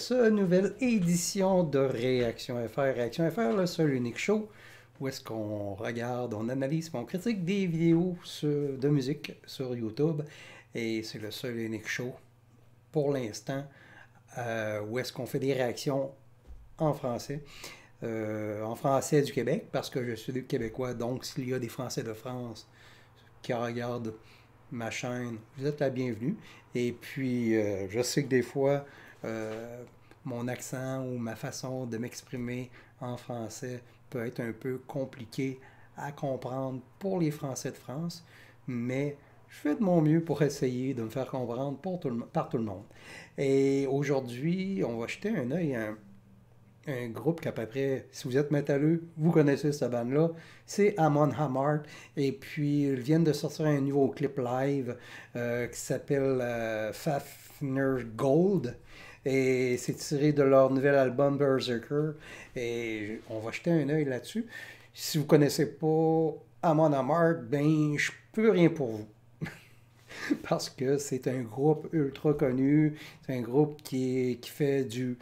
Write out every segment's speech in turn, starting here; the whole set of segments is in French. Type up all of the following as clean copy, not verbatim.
ce nouvelle édition de Réaction FR. Réaction FR, le seul unique show où est-ce qu'on regarde, on analyse, on critique des vidéos de musique sur YouTube. Et c'est le seul unique show pour l'instant où est-ce qu'on fait des réactions en français. En français du Québec, parce que je suis québécois, donc s'il y a des Français de France qui regardent ma chaîne, vous êtes la bienvenue. Et puis, je sais que des fois, mon accent ou ma façon de m'exprimer en français peut être un peu compliqué à comprendre pour les Français de France, mais je fais de mon mieux pour essayer de me faire comprendre par tout le monde. Et aujourd'hui, on va jeter un œil à un groupe qu'à peu près, si vous êtes métalleux, vous connaissez cette bande-là, c'est Amon Amarth. Et puis, ils viennent de sortir un nouveau clip live qui s'appelle Fafnir Gold. Et c'est tiré de leur nouvel album Berserker. Et on va jeter un œil là-dessus. Si vous ne connaissez pas Amon Amarth, ben, je peux rien pour vous. Parce que c'est un groupe ultra connu. C'est un groupe qui fait du...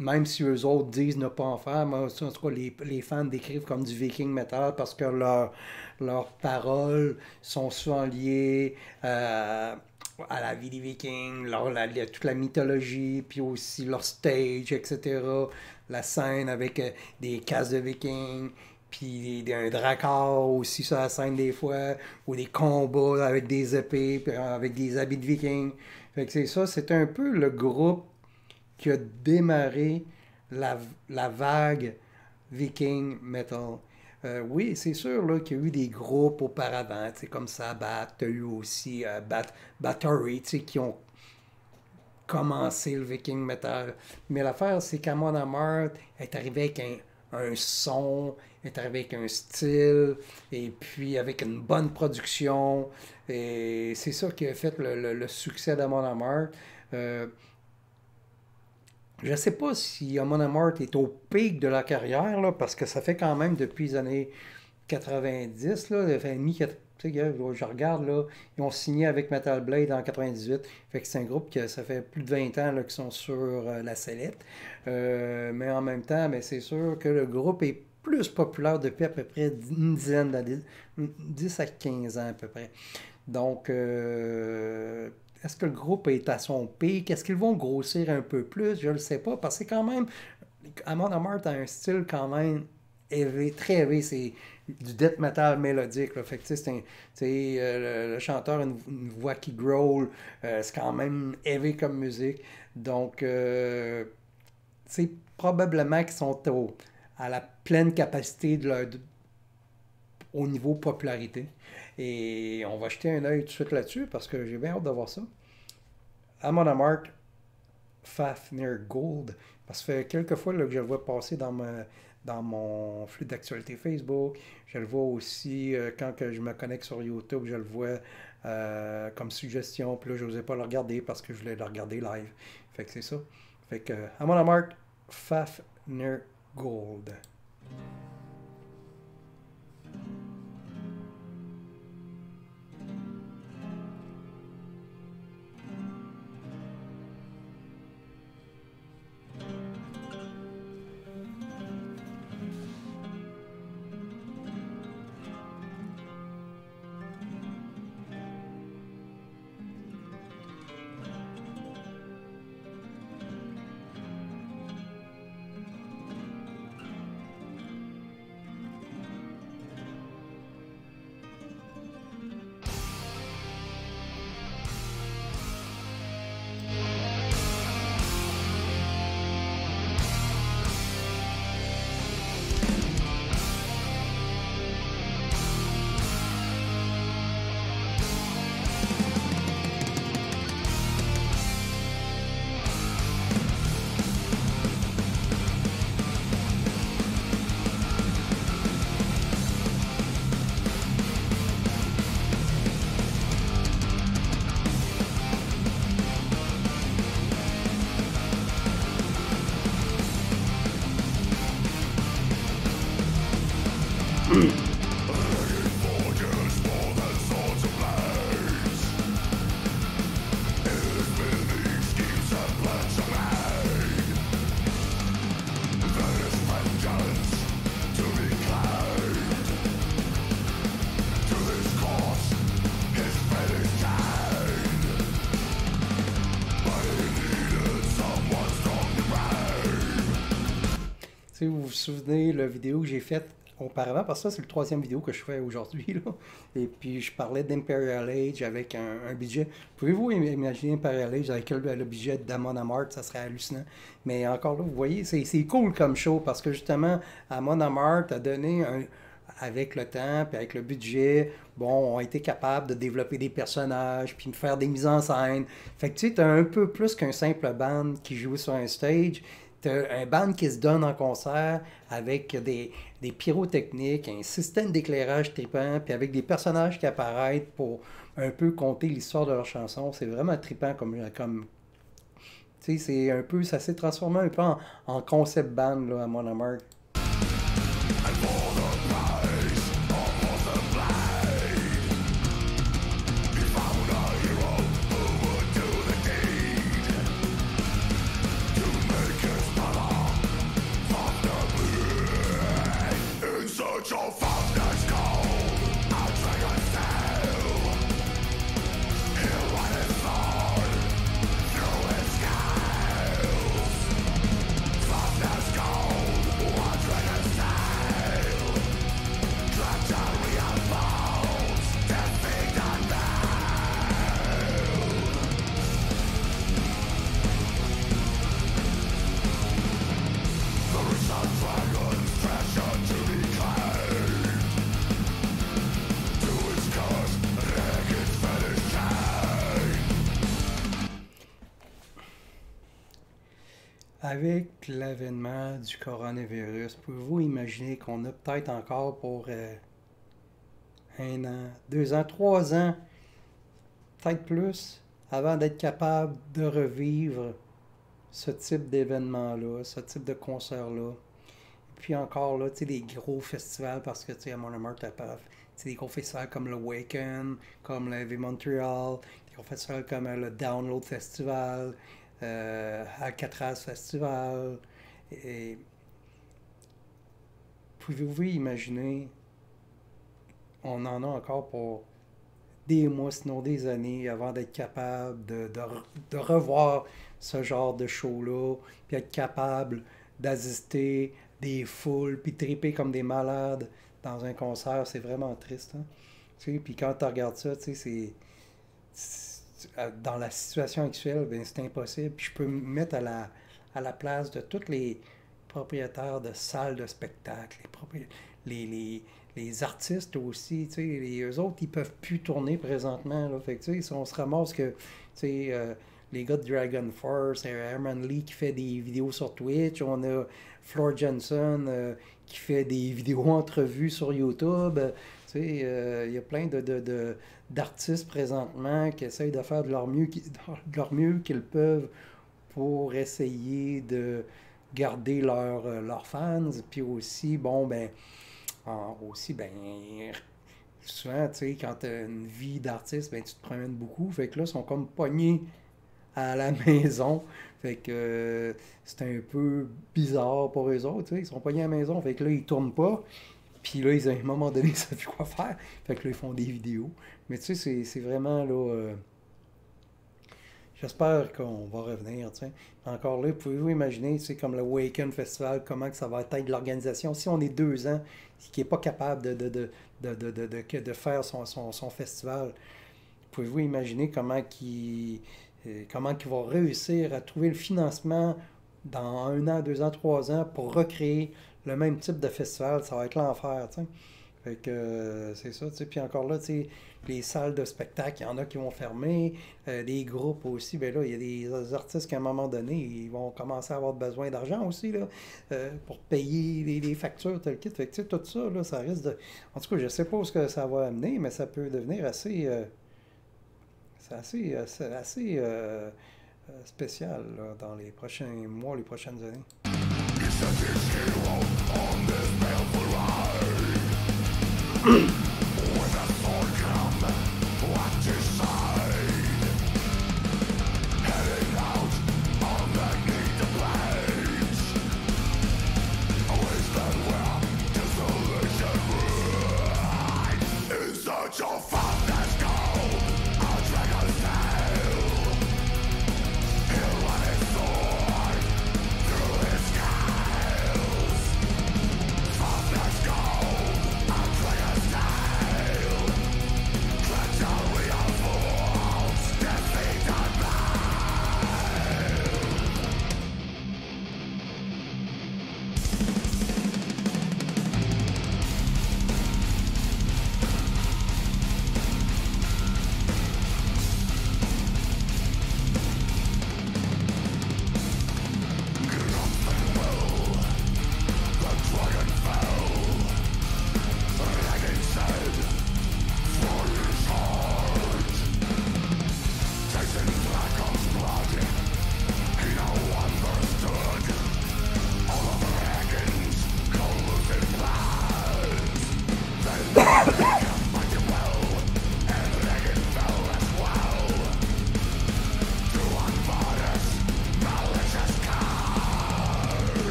Même si eux autres disent ne pas en faire, moi, en tout cas, les fans décrivent comme du viking metal parce que leurs paroles sont souvent liées à la vie des vikings, toute la mythologie, puis aussi leur stage, etc. La scène avec des casques de vikings, puis un drakkar aussi sur la scène des fois, ou des combats avec des épées, puis avec des habits de vikings. Fait que c'est ça, c'est un peu le groupe qui a démarré la vague Viking Metal. Oui, c'est sûr là, qu'il y a eu des groupes auparavant, comme Sabbath, tu as eu aussi Bathory, qui ont commencé le Viking Metal. Mais l'affaire, c'est qu'Amon Amarth est arrivé avec un son, est arrivé avec un style, et puis avec une bonne production. Et c'est ça qui a fait le succès d'Amon Amarth. Je ne sais pas si Amon Amarth est au pic de la carrière, là, parce que ça fait quand même depuis les années 90, là, je regarde, là, ils ont signé avec Metal Blade en 98, fait que c'est un groupe que ça fait plus de 20 ans là, qu'ils sont sur la sellette. Mais en même temps, ben, c'est sûr que le groupe est plus populaire depuis à peu près une dizaine d'années, 10 à 15 ans à peu près. Donc, est-ce que le groupe est à son pic? Est-ce qu'ils vont grossir un peu plus? Je ne le sais pas, parce que quand même, Amon Amarth a un style quand même élevé, très élevé. C'est du death metal mélodique. Là. Fait que, le chanteur a une voix qui growl. C'est quand même élevé comme musique. Donc, c'est probablement qu'ils sont à la pleine capacité au niveau popularité. Et on va jeter un œil tout de suite là-dessus parce que j'ai bien hâte de voir ça. Amon Amarth, Fafnir Gold. Parce que ça fait quelques fois là, que je le vois passer dans mon flux d'actualité Facebook. Je le vois aussi quand que je me connecte sur YouTube, je le vois comme suggestion. Puis là, je n'osais pas le regarder parce que je voulais le regarder live. Fait que c'est ça. Fait que Amon Amarth, Fafnir Gold. sais, vous vous souvenez la vidéo que j'ai faite auparavant, parce que ça, c'est le troisième vidéo que je fais aujourd'hui, là. Et puis, je parlais d'Imperial Age avec un budget. Pouvez-vous imaginer Imperial Age avec le budget d'Amon Amarth? Ça serait hallucinant. Mais encore là, vous voyez, c'est cool comme show, parce que justement, Amon Amarth a donné avec le temps, puis avec le budget, bon, ont été capables de développer des personnages, puis de faire des mises en scène. Fait que tu sais, t'as un peu plus qu'un simple band qui joue sur un stage. T'as un band qui se donne en concert avec des pyrotechniques, un système d'éclairage trippant, puis avec des personnages qui apparaissent pour un peu conter l'histoire de leur chanson. C'est vraiment trippant comme tu sais, c'est un peu, ça s'est transformé un peu en concept band là, à Mon Amarth. Avec l'avènement du coronavirus, pouvez-vous imaginer qu'on a peut-être encore pour 1 an, 2 ans, 3 ans, peut-être plus, avant d'être capable de revivre ce type d'événement-là, ce type de concert-là. Et puis encore là, tu sais, des gros festivals, parce que tu sais, à Mon Amarth, des gros festivals comme le Waken, comme le Heavy Montreal, des gros festivals comme le Download Festival, Alcatraz Festival. Et pouvez-vous imaginer, on en a encore pour des mois, sinon des années, avant d'être capable de revoir ce genre de show-là, puis être capable d'assister des foules, puis triper comme des malades dans un concert. C'est vraiment triste. Hein? Tu sais, puis quand tu regardes ça, tu sais, dans la situation actuelle, ben, c'est impossible. Puis je peux me mettre à la place de tous les propriétaires de salles de spectacle, les artistes aussi, tu sais, eux autres, ils peuvent plus tourner présentement. Là. Fait que, tu sais, si on se ramasse que, tu sais, les gars de Dragon Force, Herman Lee qui fait des vidéos sur Twitch, on a Floor Johnson qui fait des vidéos entrevues sur YouTube. Tu sais, il y a plein d'artistes présentement qui essayent de faire de leur mieux qu'ils peuvent pour essayer de garder leurs fans. Puis aussi, bon, ben, souvent, tu sais, quand tu as une vie d'artiste, ben, tu te promènes beaucoup. Fait que là, ils sont comme pognés à la maison. Fait que c'est un peu bizarre pour eux autres, tu sais. Ils sont pognés à la maison. Fait que là, ils tournent pas. Puis là, à un moment donné, ils savent plus quoi faire. Fait que là, ils font des vidéos. Mais tu sais, c'est vraiment là. J'espère qu'on va revenir, tu sais. Encore là, pouvez-vous imaginer, c'est comme le Waken Festival, comment que ça va être l'organisation. Si on est 2 ans, qui n'est pas capable de faire son festival, pouvez-vous imaginer comment qu'ils vont réussir à trouver le financement dans 1 an, 2 ans, 3 ans pour recréer le même type de festival? Ça va être l'enfer, tu sais. Fait que c'est ça, tu sais. Puis encore là, tu sais, les salles de spectacle, il y en a qui vont fermer, les groupes aussi, ben là, il y a des artistes qu'à un moment donné, ils vont commencer à avoir besoin d'argent aussi, là, pour payer les factures, tel kit. Fait que, tu sais, tout ça, là, ça risque de... En tout cas, je sais pas où ce que ça va amener, mais ça peut devenir assez... c'est assez spécial, là, dans les prochains mois, les prochaines années.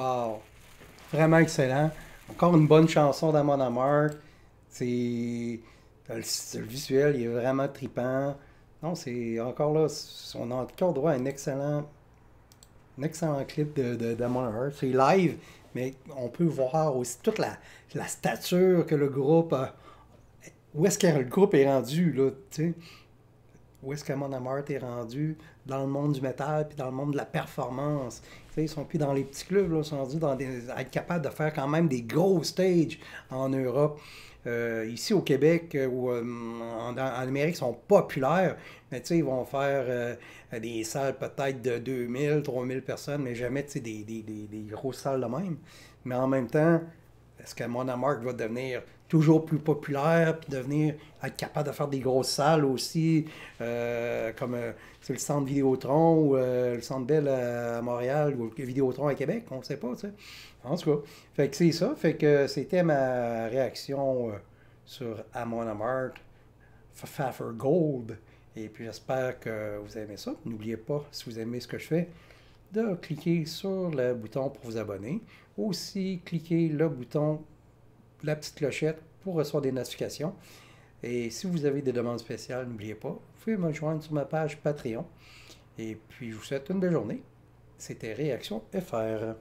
Wow! Vraiment excellent. Encore une bonne chanson d'Amon Amarth. C'est le visuel, il est vraiment trippant. Non, c'est encore là, on a encore droit à un excellent clip d'Amon Amarth. C'est live, mais on peut voir aussi toute la stature que le groupe a. Où est-ce que le groupe est rendu, là, tu sais? Où est-ce que Mon Amarth est rendu dans le monde du métal puis dans le monde de la performance. Tu sais, ils sont plus dans les petits clubs, là, ils sont rendus à être capables de faire quand même des gros stages en Europe. Ici au Québec ou en Amérique, ils sont populaires, mais tu sais, ils vont faire des salles peut-être de 2000, 3000 personnes, mais jamais tu sais, des grosses salles de même. Mais en même temps, est-ce que Mon Amarth va devenir toujours plus populaire, puis devenir être capable de faire des grosses salles aussi, comme c'est le centre Vidéotron ou le centre Bell à Montréal ou le Vidéotron à Québec, on ne sait pas, tu sais. En tout cas, fait que c'est ça, fait que c'était ma réaction sur Amon Amarth, Pfeffer Gold. Et puis j'espère que vous aimez ça. N'oubliez pas, si vous aimez ce que je fais, de cliquer sur le bouton pour vous abonner. Aussi, cliquez le bouton, la petite clochette pour recevoir des notifications. Et si vous avez des demandes spéciales, n'oubliez pas, vous pouvez me joindre sur ma page Patreon. Et puis, je vous souhaite une belle journée. C'était Réaction FR.